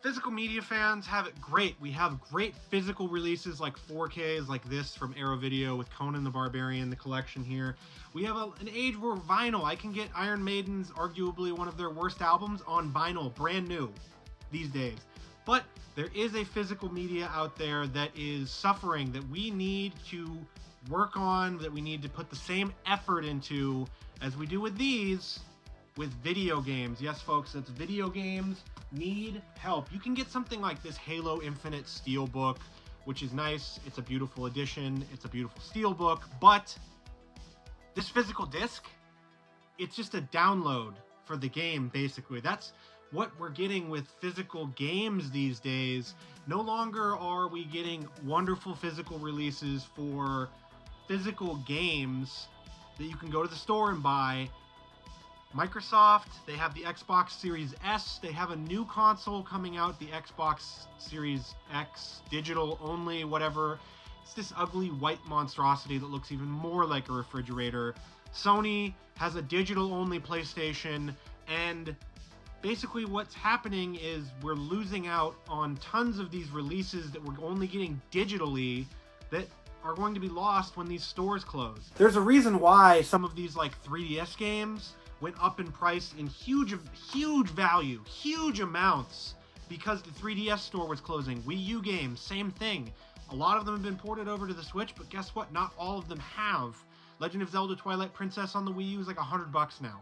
Physical media fans have it great. We have great physical releases like 4Ks like this from Arrow Video with Conan the Barbarian, the collection here. We have an age where vinyl, I can get Iron Maiden's arguably one of their worst albums on vinyl, brand new these days. But there is a physical media out there that is suffering, that we need to work on, that we need to put the same effort into as we do with these, with video games. Yes, folks, that's video games need help. You can get something like this Halo Infinite Steelbook, which is nice. It's a beautiful edition. It's a beautiful steelbook, but this physical disc, it's just a download for the game, basically. That's what we're getting with physical games these days. No longer are we getting wonderful physical releases for physical games that you can go to the store and buy. Microsoft, they have the Xbox Series S. They have a new console coming out, the Xbox Series X, digital only, whatever. It's this ugly white monstrosity that looks even more like a refrigerator. Sony has a digital only PlayStation, and basically what's happening is we're losing out on tons of these releases that we're only getting digitally that are going to be lost when these stores close. There's a reason why some of these like 3DS games went up in price in huge value, huge amounts, because the 3DS store was closing. Wii U games, same thing. A lot of them have been ported over to the Switch, but guess what? Not all of them have. Legend of Zelda Twilight Princess on the Wii U is like $100 now.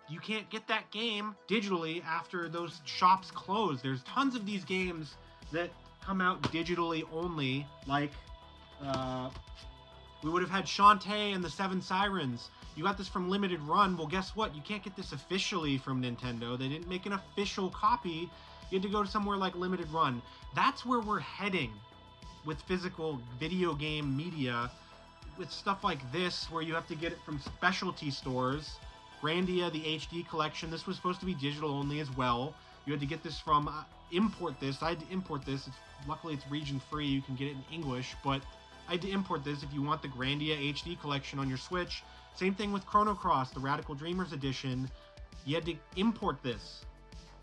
You can't get that game digitally after those shops close. There's tons of these games that come out digitally only, like we would have had Shantae and the Seven Sirens. You got this from Limited Run. Well, guess what? You can't get this officially from Nintendo. They didn't make an official copy. You had to go to somewhere like Limited Run. That's where we're heading with physical video game media, with stuff like this, where you have to get it from specialty stores. Grandia, the HD collection, this was supposed to be digital only as well. You had to get this from, import this. I had to import this. Luckily, it's region free. You can get it in English, but I had to import this if you want the Grandia HD collection on your Switch. Same thing with Chrono Cross, the Radical Dreamers edition. You had to import this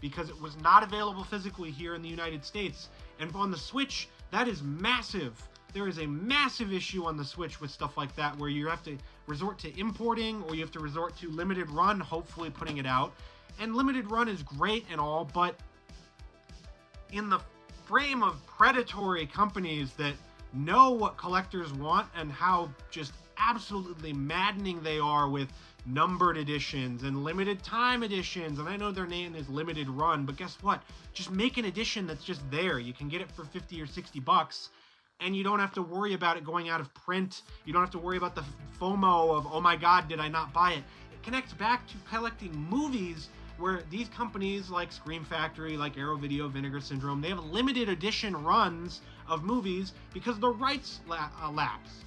because it was not available physically here in the United States. And on the Switch, that is massive. There is a massive issue on the Switch with stuff like that, where you have to resort to importing, or you have to resort to Limited Run, hopefully putting it out. And Limited Run is great and all, but in the frame of predatory companies that know what collectors want and how just absolutely maddening they are with numbered editions and limited time editions, and I know their name is Limited Run, but guess what? Just make an edition that's just there. You can get it for 50 or 60 bucks, and you don't have to worry about it going out of print. You don't have to worry about the FOMO of, oh my god, did I not buy it? It connects back to collecting movies, where these companies like Scream Factory, like Arrow Video, Vinegar Syndrome, they have limited edition runs of movies because the rights lapse.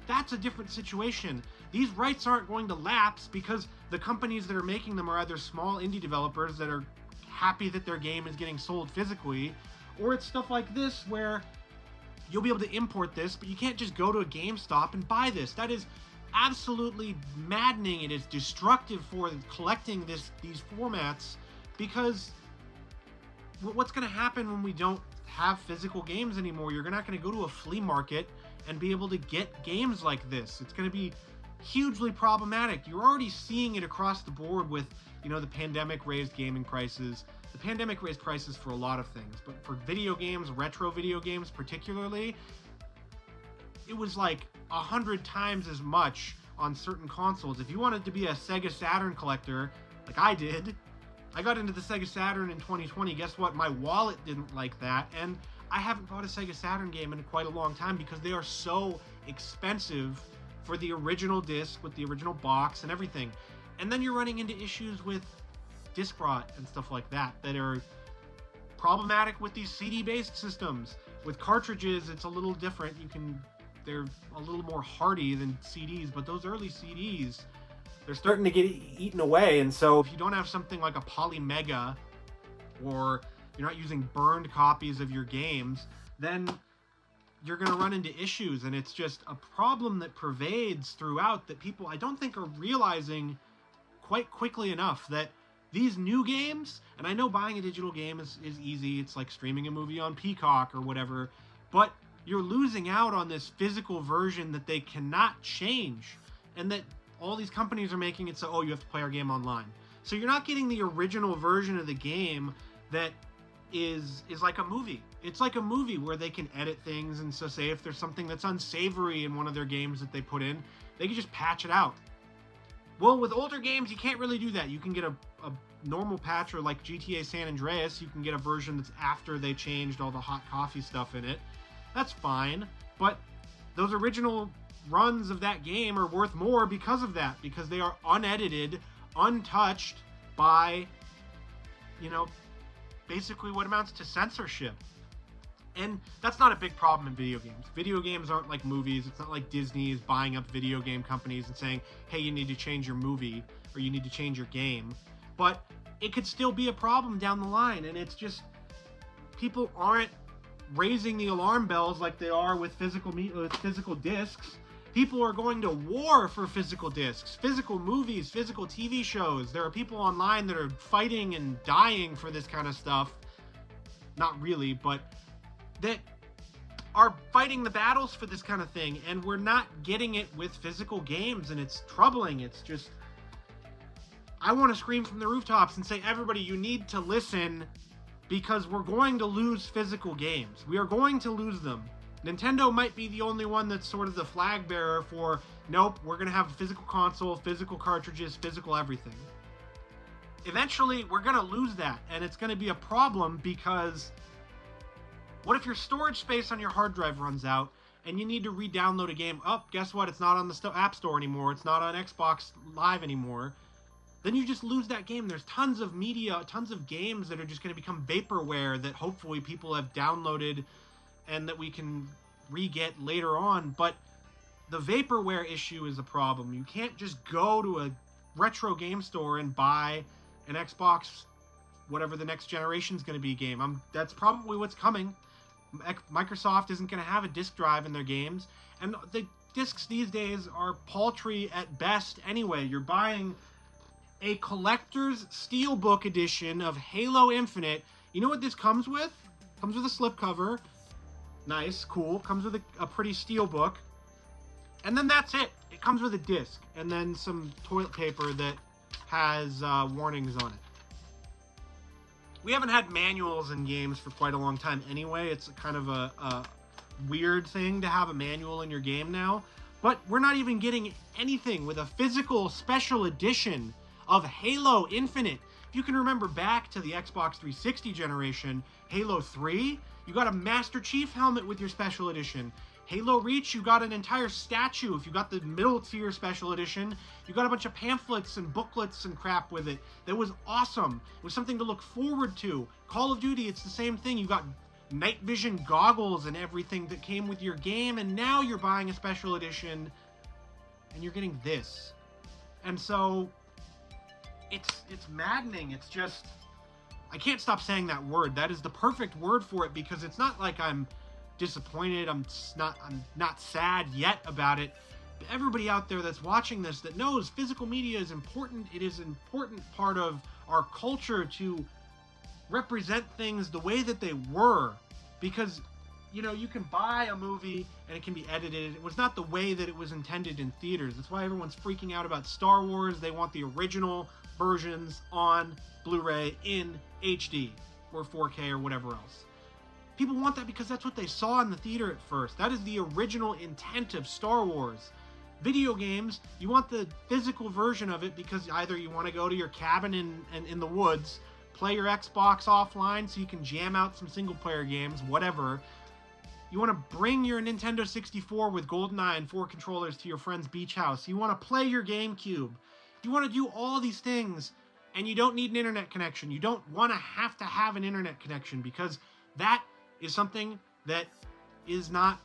That's a different situation. These rights aren't going to lapse because the companies that are making them are either small indie developers that are happy that their game is getting sold physically, or it's stuff like this where you'll be able to import this, but you can't just go to a GameStop and buy this. That is absolutely maddening. It is destructive for collecting these formats, because what's going to happen when we don't have physical games anymore? You're not going to go to a flea market and be able to get games like this. It's going to be hugely problematic. You're already seeing it across the board with, the pandemic raised gaming prices. The pandemic raised prices for a lot of things, but for video games, retro video games particularly, it was like 100 times as much on certain consoles. If you wanted to be a Sega Saturn collector, like I did, I got into the Sega Saturn in 2020. Guess what? My wallet didn't like that, and I haven't bought a Sega Saturn game in quite a long time because they are so expensive for the original disc with the original box and everything. And then you're running into issues with disc rot and stuff like that are problematic with these CD-based systems. With cartridges, it's a little different. They're a little more hardy than CDs, but those early CDs, they're starting to get eaten away. And so if you don't have something like a Polymega, or you're not using burned copies of your games, then you're going to run into issues. And it's just a problem that pervades throughout, that people, I don't think, are realizing quite quickly enough, that These new games, and I know buying a digital game is easy. It's like streaming a movie on Peacock or whatever, but you're losing out on this physical version that they cannot change, and that all these companies are making it so, oh, you have to play our game online. So you're not getting the original version of the game that is like a movie. It's like a movie where they can edit things, and so say if there's something that's unsavory in one of their games that they put in, they can just patch it out. Well, with older games, you can't really do that. You can get a normal patch, or like GTA San Andreas, you can get a version that's after they changed all the hot coffee stuff in it. That's fine, but those original runs of that game are worth more because of that, because they are unedited, untouched by, basically what amounts to censorship. And that's not a big problem in video games. Video games aren't like movies. It's not like Disney is buying up video game companies and saying, hey, you need to change your movie or you need to change your game. But it could still be a problem down the line. And it's just, people aren't raising the alarm bells like they are with physical discs. People are going to war for physical discs, physical movies, physical TV shows. There are people online that are fighting and dying for this kind of stuff. Not really, but that are fighting the battles for this kind of thing, and we're not getting it with physical games, and it's troubling. It's just, I want to scream from the rooftops and say, everybody, you need to listen, because we're going to lose physical games. We are going to lose them. Nintendo might be the only one that's sort of the flag bearer for, nope, we're going to have a physical console, physical cartridges, physical everything. Eventually, we're going to lose that, and it's going to be a problem, because what if your storage space on your hard drive runs out and you need to re-download a game? Oh, guess what? It's not on the App Store anymore. It's not on Xbox Live anymore. Then you just lose that game. There's tons of media, tons of games that are just going to become vaporware that hopefully people have downloaded and that we can re-get later on. But the vaporware issue is a problem. You can't just go to a retro game store and buy an Xbox, whatever the next generation's going to be game. That's probably what's coming. Microsoft isn't going to have a disk drive in their games, and the discs these days are paltry at best anyway. You're buying a collector's steelbook edition of Halo Infinite. You know what this comes with? Comes with a slipcover. Nice, cool. Comes with a pretty steelbook. And then that's it. It comes with a disc, and then some toilet paper that has warnings on it. We haven't had manuals in games for quite a long time anyway. It's kind of a weird thing to have a manual in your game now. But we're not even getting anything with a physical special edition of Halo Infinite. If you can remember back to the Xbox 360 generation, Halo 3, you got a Master Chief helmet with your special edition. Halo Reach, you got an entire statue. If you got the middle tier special edition, you got a bunch of pamphlets and booklets and crap with it. That was awesome. It was something to look forward to. Call of Duty, it's the same thing. You got night vision goggles and everything that came with your game, and now you're buying a special edition and you're getting this. And so it's maddening. It's just, I can't stop saying that word. That is the perfect word for it, because it's not like I'm disappointed. I'm not sad yet about it. But everybody out there that's watching this that knows physical media is important. It is an important part of our culture to represent things the way that they were, because you can buy a movie and it can be edited. It was not the way that it was intended in theaters. That's why everyone's freaking out about Star Wars. They want the original versions on Blu-ray in HD or 4K or whatever else. People want that because that's what they saw in the theater at first. That is the original intent of Star Wars. Video games, you want the physical version of it because either you want to go to your cabin in the woods, play your Xbox offline so you can jam out some single-player games, whatever. You want to bring your Nintendo 64 with GoldenEye and 4 controllers to your friend's beach house. You want to play your GameCube. You want to do all these things, and you don't need an internet connection. You don't want to have an internet connection, because that is something that is not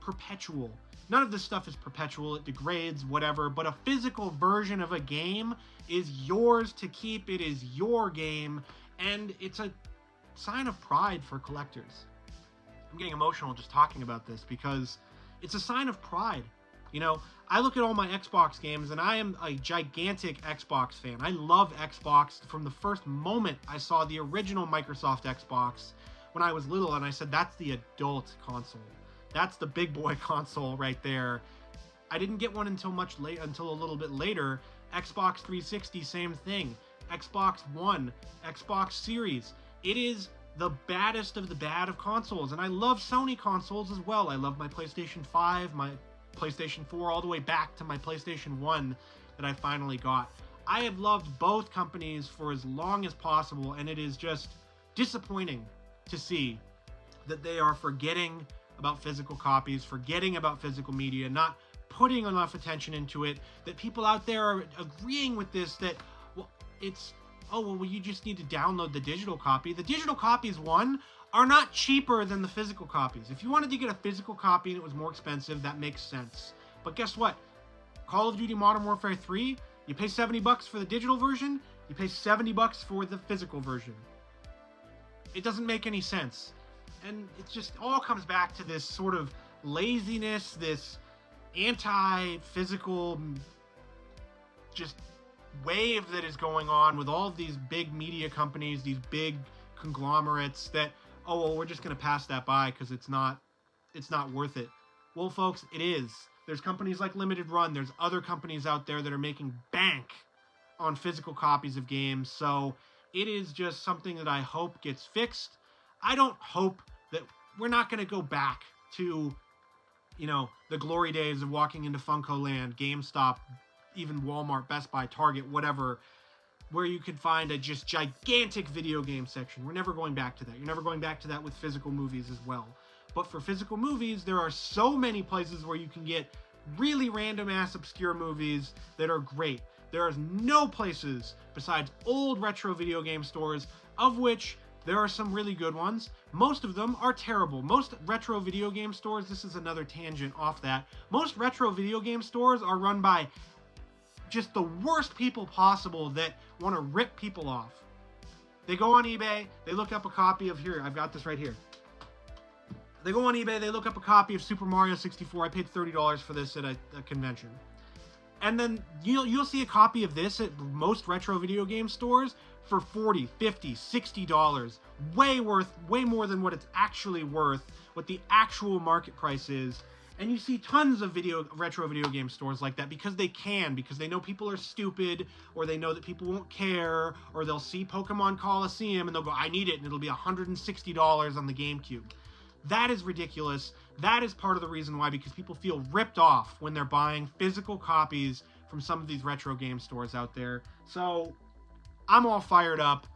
perpetual. None of this stuff is perpetual. It degrades, whatever. But a physical version of a game is yours to keep. It is your game, and it's a sign of pride for collectors. I'm getting emotional just talking about this, because it's a sign of pride. You know, I look at all my Xbox games, and I am a gigantic Xbox fan. I love Xbox from the first moment I saw the original Microsoft Xbox when I was little, and I said, that's the adult console. That's the big boy console right there. I didn't get one until until a little bit later. Xbox 360, same thing. Xbox One, Xbox Series. It is the baddest of the bad of consoles, and I love Sony consoles as well. I love my PlayStation 5, my PlayStation 4, all the way back to my PlayStation 1 that I finally got. I have loved both companies for as long as possible, and it is just disappointing to see that they are forgetting about physical copies, forgetting about physical media, not putting enough attention into it, that people out there are agreeing with this, that, well, it's, oh, well, you just need to download the digital copy. The digital copies, one, are not cheaper than the physical copies. If you wanted to get a physical copy and it was more expensive, that makes sense. But guess what? Call of Duty Modern Warfare 3, you pay $70 for the digital version, you pay $70 for the physical version. It doesn't make any sense. And it just all comes back to this sort of laziness, this anti-physical just wave that is going on with all of these big media companies, these big conglomerates that, oh, well, we're just going to pass that by because it's not worth it. Well, folks, it is. There's companies like Limited Run. There's other companies out there that are making bank on physical copies of games. So it is just something that I hope gets fixed. I don't hope that we're not going to go back to, you know, the glory days of walking into Funko Land, GameStop, even Walmart, Best Buy, Target, whatever, where you could find a just gigantic video game section. We're never going back to that. You're never going back to that with physical movies as well. But for physical movies, there are so many places where you can get really random ass obscure movies that are great. There are no places besides old retro video game stores, of which there are some really good ones. Most of them are terrible. Most retro video game stores, this is another tangent off that, most retro video game stores are run by just the worst people possible that want to rip people off. They go on eBay, they look up a copy of, here, I've got this right here. They go on eBay, they look up a copy of Super Mario 64. I paid $30 for this at a convention. And then you'll see a copy of this at most retro video game stores for $40, $50, $60. Way more than what it's actually worth, what the actual market price is. And you see tons of retro video game stores like that because they know people are stupid, or they know that people won't care, or they'll see Pokemon Coliseum and they'll go, I need it, and it'll be $160 on the GameCube. That is ridiculous. That is part of the reason why, because people feel ripped off when they're buying physical copies from some of these retro game stores out there. So I'm all fired up.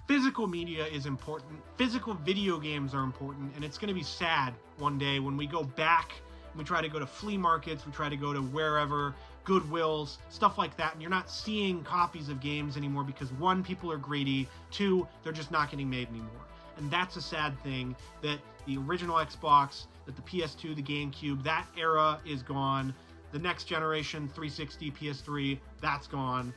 Physical media is important. Physical video games are important, and it's going to be sad one day when we go back and we try to go to flea markets, we try to go to wherever, Goodwills, stuff like that, and you're not seeing copies of games anymore because, one, people are greedy, two, they're just not getting made anymore. And that's a sad thing, that the original Xbox, that the PS2, the GameCube, that era is gone. The next generation, 360, PS3, that's gone.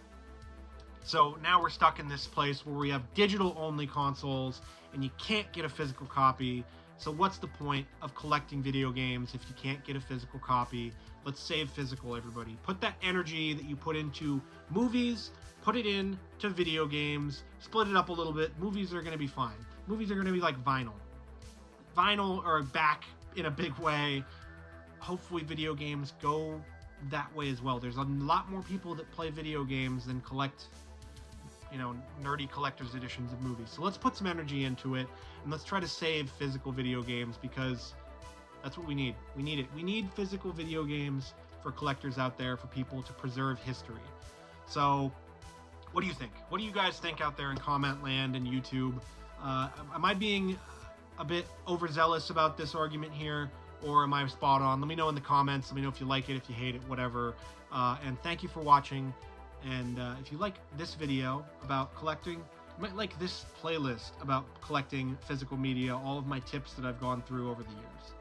So now we're stuck in this place where we have digital-only consoles, and you can't get a physical copy. So what's the point of collecting video games if you can't get a physical copy? Let's save physical, everybody. Put that energy that you put into movies, put it into video games, split it up a little bit. Movies are going to be fine. Movies are going to be like vinyl. Vinyl are back in a big way. Hopefully video games go that way as well. There's a lot more people that play video games than collect, you know, nerdy collector's editions of movies. So let's put some energy into it, and let's try to save physical video games, because that's what we need. We need it. We need physical video games for collectors out there, for people to preserve history. So what do you think? What do you guys think out there in comment land and YouTube? Am I being a bit overzealous about this argument here, or am I spot on? Let me know in the comments. Let me know if you like it, if you hate it, whatever. And thank you for watching. And if you like this video about collecting, you might like this playlist about collecting physical media, all of my tips that I've gone through over the years.